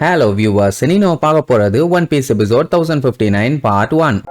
Hello viewers, இனி நம்ம பார்க்க போறது One Piece episode 1059 part 1.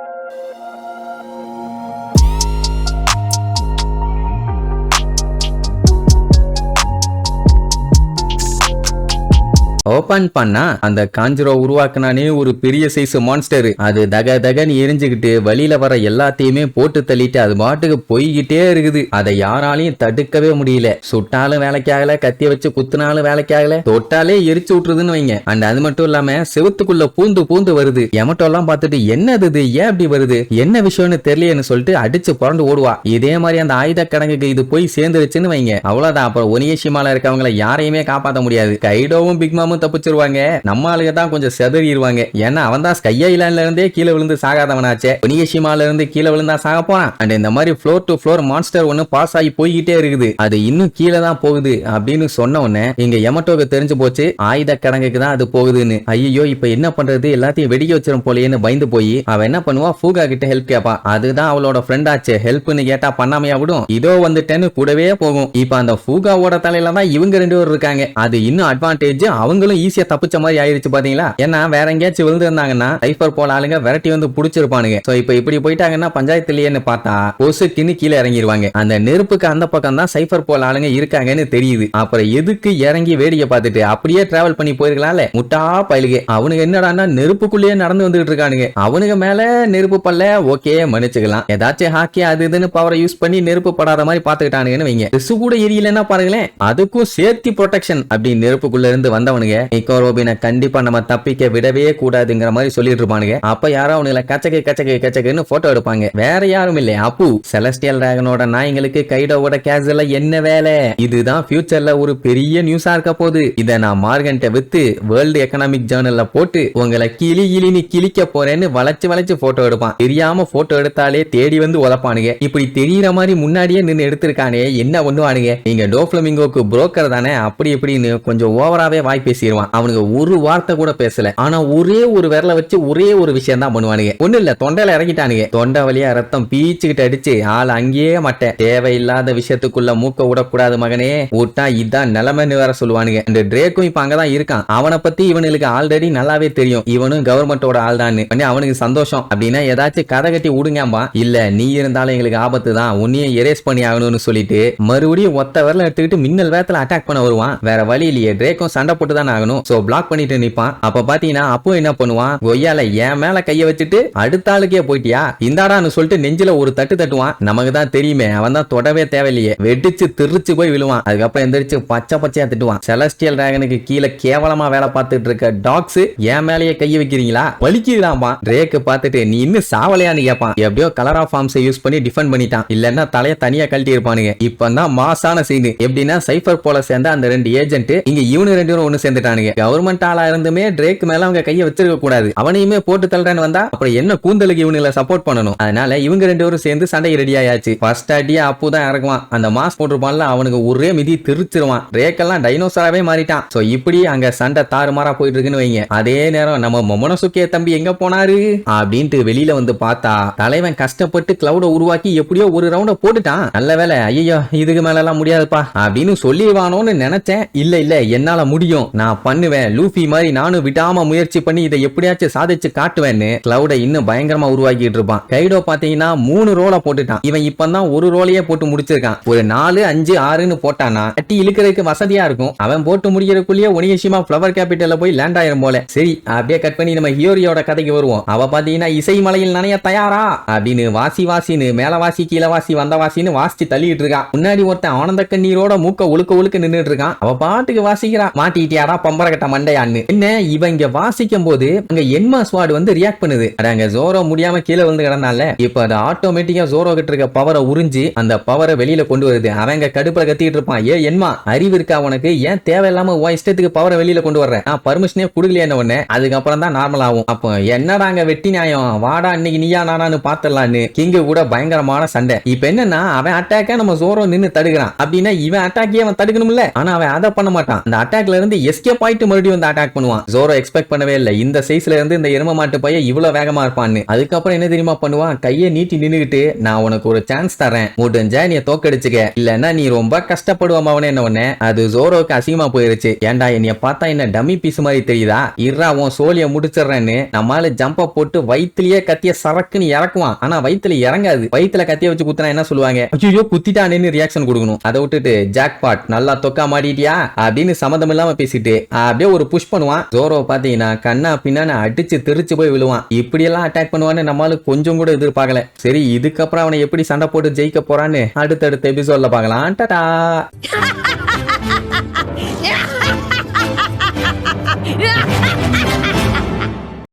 Open பண்ணா அந்த காஞ்சிரோ உருவாக்குனானே ஒரு பெரிய சைஸ் மான்ஸ்டர். அது தக தகன்னு எரிஞ்சுக்கிட்டு வழியில வர எல்லாத்தையுமே போட்டு தள்ளிட்டு அது பாட்டுக்கு போய்கிட்டே இருக்குது. அதை யாராலையும் தடுக்கவே முடியல. சுட்டாலும் வேலைக்காகல, கத்திய வச்சு குத்துனாலும் வேலைக்காகல, தொட்டாலே எரிச்சு விட்டுருதுன்னு வைங்க. அண்ட் அது மட்டும் இல்லாம செவுத்துக்குள்ள பூந்து பூந்து வருது. எமட்டோ எல்லாம் பார்த்துட்டு என்னது இது, ஏன் அப்படி வருது, என்ன விஷயம்னு தெரியலன்னு சொல்லிட்டு அடிச்சு புரண்டு ஓடுவா. இதே மாதிரி அந்த ஆயுத கடங்குக்கு இது போய் சேர்ந்துருச்சுன்னு வைங்க, அவ்வளவுதான். அப்புறம் ஒனியேஷிமால இருக்கவங்களை யாரையுமே காப்பாற்ற முடியாது. கைடோவும் பிக்மாமும் தப்பிச்சிருவாங்க. நம்ம ஆளுங்க தான் கொஞ்சம் செதறிடுவாங்க. ஏன்னா அவன் தான் ஸ்கை ஐலாண்ட்ல இருந்தே கீழே விழுந்து சாகாதவனாச்சே. ஒனியேஷிமால இருந்து கீழே விழுந்தா சாக போறான். அண்ட் இந்த மாதிரி ஃப்ளோர் டு ஃப்ளோர் மான்ஸ்டர் ஒன்னு பாஸ் ஆகி போய்கிட்டே இருக்குது. அது இன்னும் கீழே தான் போகுது அப்படின்னு சொன்ன உடனே இங்க எமட்டோக்கு தெரிஞ்சு போச்சு ஆயுத கடங்குக்கு தான் அது போகுதுன்னு. ஐயோ இப்ப என்ன பண்றது, எல்லாத்தையும் வெடிக்க வச்சிரும் போலேன்னு பயந்து போய் அவன் என்ன பண்ணுவா, ஃபூகா கிட்ட ஹெல்ப் கேப்பா. அதுதான் அவளோட ஃப்ரெண்ட் ஆச்சு. ஹெல்ப்னு கேட்டா பண்ணாமையா விடும், இதோ வந்துட்டேன்னு கூடவே போகும். இப்ப அந்த ஃபூகாவோட தலையில தான் இவங்க ரெண்டு பேரும் இருக்காங்க. அது இன்னும் அட்வான்டேஜ். அவங்களும் ஈஸியா தப்பிச்ச மாதிரி ஆயிருச்சு பாத்தீங்களா. ஏன்னா வேற எங்கேயாச்சும் விழுந்திருந்தாங்கன்னா சைபர் போல ஆளுங்க விரட்டி வந்து புடிச்சிருப்பானுங்க. சோ இப்ப இப்படி போயிட்டாங்கன்னா பஞ்சாயத்துலயேன்னு பார்த்தா பொசுக்குன்னு கீழே இறங்கிடுவாங்க. அந்த நெருப்புக்கு அந்த பக்கம் தான் சைபர் போல ஆளுங்க இருக்காங்கன்னு தெரியுது. அப்புறம் எதுக்கு இறங்கி வேடிக்கை பார்த்துட்டு அப்படியே டிராவல் பண்ணி போயிருக்கலாம்ல. முட்டா பயிலுக அவனுங்க என்னடான்னா நெருப்புக்குள்ளேயே நடந்து வந்துட்டு இருக்கானுங்க. அவனுங்க மேல நெருப்பு பல்ல ஓகே மன்னிச்சுக்கலாம். ஏதாச்சும் ஹாக்கி அது இதுன்னு பவரை யூஸ் பண்ணி நெருப்பு படாத மாதிரி பாத்துக்கிட்டானுங்கன்னு வைங்க. ட்ரெஸ் கூட எரியலன்னா பாருங்களேன். அதுக்கும் சேஃப்டி ப்ரொடெக்ஷன் அப்படி நெருப்புக்குள்ள இருந்து வந்தவனுங்க நிக்கோ ரோபினை கண்டிப்பா நம்ம தப்பிக்க விடவே கூடாதுங்கிற மாதிரி சொல்லிட்டு இருப்பானுங்க. அப்ப யாரோ அவனுங்களை கச்சக்குன்னு போட்டோ எடுப்பாங்க. வேற யாரும் இல்ல, அப்பு. செலஸ்டியல் டிராகனோட நாய்களுக்கு கைடோவோட கேஸ்ல என்ன வேலை? இதுதான் ஃபியூச்சர்ல ஒரு பெரிய நியூஸா இருக்க போகுது. இத நான் மார்கன்ட்ட வித்து வேர்ல்டு எக்கனாமிக் ஜேர்னல்ல போட்டு உங்களை கிளின்னு கிளிக்க போறேன்னு வளைச்சு போட்டோ எடுப்பான். தெரியாம போட்டோ எடுத்தாலே தேடி வந்து உதப்பானுங்க. இப்படி தெரியற மாதிரி முன்னாடியே நின்று எடுத்திருக்கானே, என்ன பண்ணுவானுங்க? நீங்க டோஃப்ளமிங்கோக்கு புரோக்கர் தானே, அப்படி இப்படின்னு கொஞ்சம் ஓவராவே வாய் பேசிடுவான். அவனுக்கு ஒரு வார்த்தை கூட பேசல. ஆனா ஒரே ஒரு விரல வச்சு ஒரே ஒரு விஷயம் தான் பண்ணுவானுங்க. ஒண்ணு இல்ல, தொண்டையில இறங்கிட்டானுங்க. தொண்டை வழியா ரத்தம் பீச்சுக்கிட்டு அடிச்சு ஆள் அங்கேயே மட்டை. தேவையில்லாத விஷயத்துக்குள்ள மூக்க விடக்கூடாது மகனே, விட்டா இதான் நிலைமைன்னு வேற சொல்லுவானுங்க. இந்த ட்ரேக்கும் இப்ப அங்கதான் இருக்கான். அவனை பத்தி இவனுக்கு ஆல்ரெடி நல்லாவே தெரியும். இவனும் கவர்மெண்டோட ஆள் தான். அவனுக்கு சந்தோஷம் அப்படின்னா ஏதாச்சும் கதை கட்டி விடுங்கம்பா. இல்ல நீ இருந்தாலும் எங்களுக்கு ஆபத்து தான், உன்னையும் எரேஸ் பண்ணி ஆகணும்னு சொல்லிட்டு மறுபடியும் ஒத்த விரல எடுத்துக்கிட்டு மின்னல் வேகத்துல அட்டாக் பண்ண வருவான். வேற வழி இல்லையே, ட்ரேக்கும் சண்டை போட்டு தான் ஆகணும். சோ பிளாக் பண்ணிட்டு நிப்பான். அப்ப பாத்தீங்கன்னா அப்போ என்ன பண்ணுவான், கொய்யால என் மேல கைய வச்சுட்டு அடுத்த ஆளுக்கே போயிட்டியா இந்தாடான்னு சொல்லிட்டு நெஞ்சில ஒரு தட்டு தட்டுவான். நமக்கு தான் தெரியுமே அவன் தான் தொடவே தேவையில்லையே, வெடிச்சு திருச்சு போய் விழுவான். அதுக்கப்புறம் எந்திரிச்சு பச்சையா திட்டுவான். செலஸ்டியல் டிராகனுக்கு கீழே கேவலமா வேலை பார்த்துட்டு இருக்க டாக்ஸ் என் மேலேயே கைய வைக்கிறீங்களா, வலிக்குதாம்பா. ட்ரேக்கு பார்த்துட்டு நீ இன்னும் சாவலையான்னு கேட்பான். எப்படியோ கலர் ஆஃப் ஃபார்ம்ஸை யூஸ் பண்ணி டிஃபெண்ட் பண்ணிட்டான். இல்லன்னா தலைய தனியா கழட்டி இருப்பானுங்க. இப்பதான் மாசான சீன். எப்படின்னா சைபர் போல சேர்ந்த அந்த ரெண்டு ஏஜென்ட் இங்க இவனு ரெண்டு பேரும் ஒண்ணு சேர்ந்துட்டானுங்க. கவர்மெண்ட் ஆளா இருந்துமே ட்ரேக் மேல அவங்க கையை வச்சிருக்க கூடாது. அவனையுமே போட்டு தள்ளுறேன்னு வந்தா அப்புறம் என்ன கூந்தலுக்கு இவனுங்களை சப்போர்ட் பண்ணணும். அதனால இவங்க ரெண்டு பேரும் சேர்ந்து சண்டை ரெடி ஆயாச்சு. ஃபர்ஸ்ட் அடியா அப்பு தான் இறக்குவான். அந்த மாஸ்க் போட்டுருப்பான்ல, அவனுக்கு ஒரே மிதி திருச்சிருவான். ட்ரேக் எல்லாம் டைனோசராவே மாறிட்டான். சோ இப்படி அங்க சண்டை தாறுமாறா போயிட்டு இருக்குன்னு வைங்க. அதே நேரம் நம்ம மொமனசுகே தம்பி எங்க போனாரு அப்படின்ட்டு வெளியில வந்து பார்த்தா தலைவன் கஷ்டப்பட்டு கிளவுட உருவாக்கி எப்படியோ ஒரு ரவுண்ட போட்டுட்டான். நல்ல வேலை. ஐயோ இதுக்கு மேல எல்லாம் முடியாதுப்பா அப்படின்னு சொல்லிடுவானோன்னு நினைச்சேன். இல்ல என்னால முடியும், நான் பண்ணுவேன், லூஃபி மாதிரி நானும் விடாம முயற்சி பண்ணி இதை எப்படியாச்சும் சாதிச்சு காட்டுவேன்னு கிளவுட இன்னும் பயங்கரமா உருவாக்கிட்டு இருப்பான். கைடோ பாத்தீங்கன்னா 3 ரோலை போட்டுட்டான். இவன் இப்பதான் ஒரு ரோலையே போட்டு முடிச்சிருக்கான். ஒரு 4, 5, 6ன்னு போட்டானா கட்டி இழுக்கிறதுக்கு வசதியா இருக்கும். அவன் போட்டு முடிக்கிறதுக்குள்ளேயே ஒனியேஷிமா ஃப்ளவர் கேபிட்டல்ல போய் லேண்ட் ஆயிரும் போல. சரி அப்படியே கட் பண்ணி நம்ம ஹியோரியோட கதைக்கு வருவோம். அவ பாத்தீங்கன்னா இசை மலையில் நனைய தயாரா அப்படின்னு வாசின்னு மேல வாசி கீழே வாசி வந்த வாசின்னு வாசிச்சு தள்ளிட்டு இருக்கான். முன்னாடி ஒருத்தன் ஆனந்த கண்ணீரோட மூக்க ஒழுக்க நின்றுட்டு இருக்கான். அவ பாட்டுக்கு வாசிக்கிறா. மாட்டிட்டியாரா பம்பரகட்ட மண்டையான்னு. என்ன இவன் இங்க வாசிக்கும் போது அங்க என்மா ஸ்வாட் வந்து ரியாக்ட் பண்ணுது. அங்க ஜோரோ முடியாம கீழே விழுந்து கிடந்தால இப்ப அது ஆட்டோமேட்டிக்கா ஜோரோ கிட்ட இருக்க பவரை உறிஞ்சி அந்த பவரை வெளியில கொண்டு வருது. அவங்க கடுப்புல கத்திட்டு இருப்பான். ஏ என்மா அறிவு இருக்கா உனக்கு, ஏன் தேவையில்லாம உன் இஷ்டத்துக்கு பவரை வெளியில கொண்டு வர்றேன், நான் பர்மிஷனே குடுக்கலையே உடனே. அதுக்கப்புறம் தான் நார்மல் ஆகும். அப்போ என்னடா அங்க வெட்டி நியாயம், வாடா இன்னைக்கு நீயா நானான்னு பாத்துடலான்னு கிங்கு கூட பயங்கரமான சண்டை. இப்ப என்னன்னா அவன் அட்டாக்க நம்ம ஜோரோ நின்னு தடுக்கிறான். அப்படின்னா இவன் அட்டாக்கே அவன் தடுக்கணும்ல. ஆனா அவன் அதை பண்ண மாட்டான். அந்த அட்டாக்ல இருந்து எஸ்கேப் எஸ்கேப் ஆயிட்டு மறுபடியும் வந்து அட்டாக் பண்ணுவான். ஜோரோ எக்ஸ்பெக்ட் பண்ணவே இல்ல இந்த சைஸ்ல இருந்து இந்த எரும மாட்டு பையன் இவ்வளவு வேகமா இருப்பான்னு. அதுக்கப்புறம் என்ன தெரியுமா பண்ணுவான், கையை நீட்டி நின்னுகிட்டு நான் உனக்கு ஒரு சான்ஸ் தரேன், முடிஞ்சா நீ தோக்கடிச்சுக்க, இல்லன்னா நீ ரொம்ப கஷ்டப்படுவாம அவனே. என்ன ஒண்ணு அது ஜோரோக்கு அசிங்கமா போயிருச்சு. ஏன்டா என்னைய பார்த்தா என்ன டம்மி பீஸ் மாதிரி தெரியுதா, இர்ரா உன் சோழிய முடிச்சிடுறேன்னு நம்மால ஜம்ப போட்டு வயிற்றுலயே கத்திய சரக்குன்னு இறக்குவான். ஆனா வயிற்றுல இறங்காது. வயிற்றுல கத்திய வச்சு குத்துனா என்ன சொல்லுவாங்க, ஐயோ குத்திட்டானேன்னு ரியாக்ஷன் கொடுக்கணும். அதை விட்டுட்டு ஜாக் பாட் நல்லா தொக்கா மாட்டிட்டியா அப்படின்னு சம்மந்தம் இல்லாம பேசிட்டு அப்படியே ஒரு புஷ் பண்ணுவான். ஜோரோ பாத்தீங்கன்னா கண்ணா பின்னான்னு அடிச்சு தெரிச்சு போய் விழுவான். இப்படி எல்லாம் அட்டாக் பண்ணுவான்னு நம்மளால கொஞ்சம் கூட எதிர்பார்க்கல. சரி இதுக்கப்புறம் அவனை எப்படி சண்டை போட்டு ஜெயிக்க போறான்னு அடுத்தடுத்த எபிசோட்ல பார்க்கலாம். டாடா.